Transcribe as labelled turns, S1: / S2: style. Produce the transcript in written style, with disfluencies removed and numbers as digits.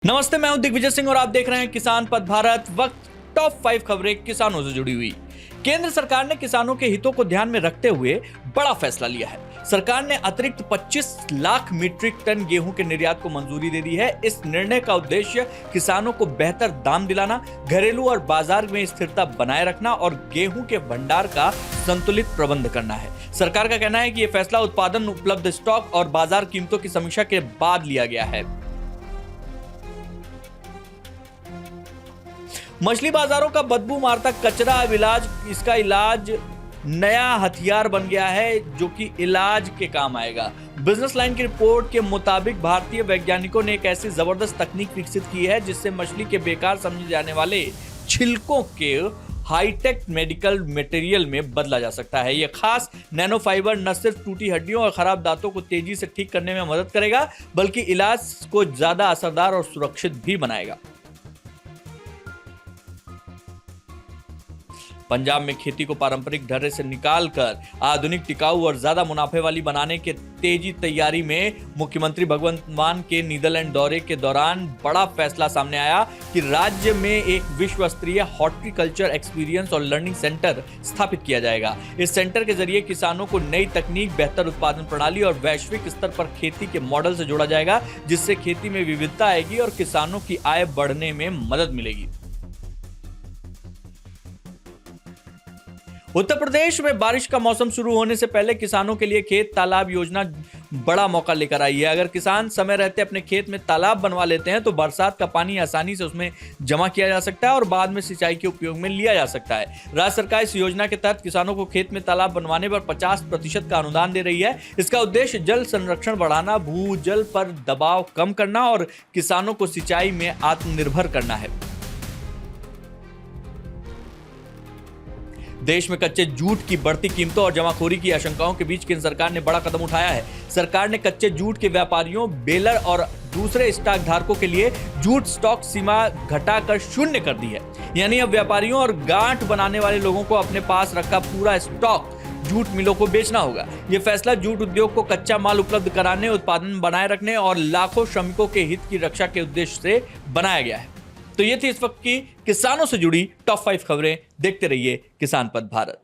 S1: नमस्ते, मैं हूं दिग्विजय सिंह और आप देख रहे हैं किसान पथ भारत। वक्त टॉप 5 खबरें किसानों से जुड़ी हुई। केंद्र सरकार ने किसानों के हितों को ध्यान में रखते हुए बड़ा फैसला लिया है। सरकार ने अतिरिक्त 25 लाख मीट्रिक टन गेहूं के निर्यात को मंजूरी दे दी है। इस निर्णय का उद्देश्य किसानों को बेहतर दाम दिलाना, घरेलू और बाजार में स्थिरता बनाए रखना और गेहूं के भंडार का संतुलित प्रबंध करना है। सरकार का कहना है कि यह फैसला उत्पादन, उपलब्ध स्टॉक और बाजार कीमतों की समीक्षा के बाद लिया गया है। मछली बाजारों का बदबू मारता कचरा अब इसका इलाज नया हथियार बन गया है, जो कि इलाज के काम आएगा। बिजनेस लाइन की रिपोर्ट के मुताबिक भारतीय वैज्ञानिकों ने एक ऐसी जबरदस्त तकनीक विकसित की है जिससे मछली के बेकार समझे जाने वाले छिलकों के हाईटेक मेडिकल मटेरियल में बदला जा सकता है। यह खास नैनो फाइबर न सिर्फ टूटी हड्डियों और खराब दांतों को तेजी से ठीक करने में मदद करेगा, बल्कि इलाज को ज्यादा असरदार और सुरक्षित भी बनाएगा। पंजाब में खेती को पारंपरिक ढर्रे से निकालकर आधुनिक, टिकाऊ और ज्यादा मुनाफे वाली बनाने के तेजी तैयारी में मुख्यमंत्री भगवंत मान के नीदरलैंड दौरे के दौरान बड़ा फैसला सामने आया कि राज्य में एक विश्व स्तरीय हॉर्टिकल्चर एक्सपीरियंस और लर्निंग सेंटर स्थापित किया जाएगा। इस सेंटर के जरिए किसानों को नई तकनीक, बेहतर उत्पादन प्रणाली और वैश्विक स्तर पर खेती के मॉडल से जोड़ा जाएगा, जिससे खेती में विविधता आएगी और किसानों की आय बढ़ने में मदद मिलेगी। उत्तर प्रदेश में बारिश का मौसम शुरू होने से पहले किसानों के लिए खेत तालाब योजना बड़ा मौका लेकर आई है। अगर किसान समय रहते अपने खेत में तालाब बनवा लेते हैं तो बरसात का पानी आसानी से उसमें जमा किया जा सकता है और बाद में सिंचाई के उपयोग में लिया जा सकता है। राज्य सरकार इस योजना के तहत किसानों को खेत में तालाब बनवाने पर 50% का अनुदान दे रही है। इसका उद्देश्य जल संरक्षण बढ़ाना, भूजल पर दबाव कम करना और किसानों को सिंचाई में आत्मनिर्भर करना है। देश में कच्चे जूट की बढ़ती कीमतों और जमाखोरी की आशंकाओं के बीच केंद्र सरकार ने बड़ा कदम उठाया है। सरकार ने कच्चे जूट के व्यापारियों, बेलर और दूसरे स्टॉक धारकों के लिए जूट स्टॉक सीमा घटाकर 0 कर दी है। यानी अब व्यापारियों और गांठ बनाने वाले लोगों को अपने पास रखा पूरा स्टॉक जूट मिलों को बेचना होगा। यह फैसला जूट उद्योग को कच्चा माल उपलब्ध कराने, उत्पादन बनाए रखने और लाखों श्रमिकों के हित की रक्षा के उद्देश्य से बनाया गया है। तो ये थी इस वक्त की किसानों से जुड़ी टॉप 5 खबरें। देखते रहिए किसान पथ भारत।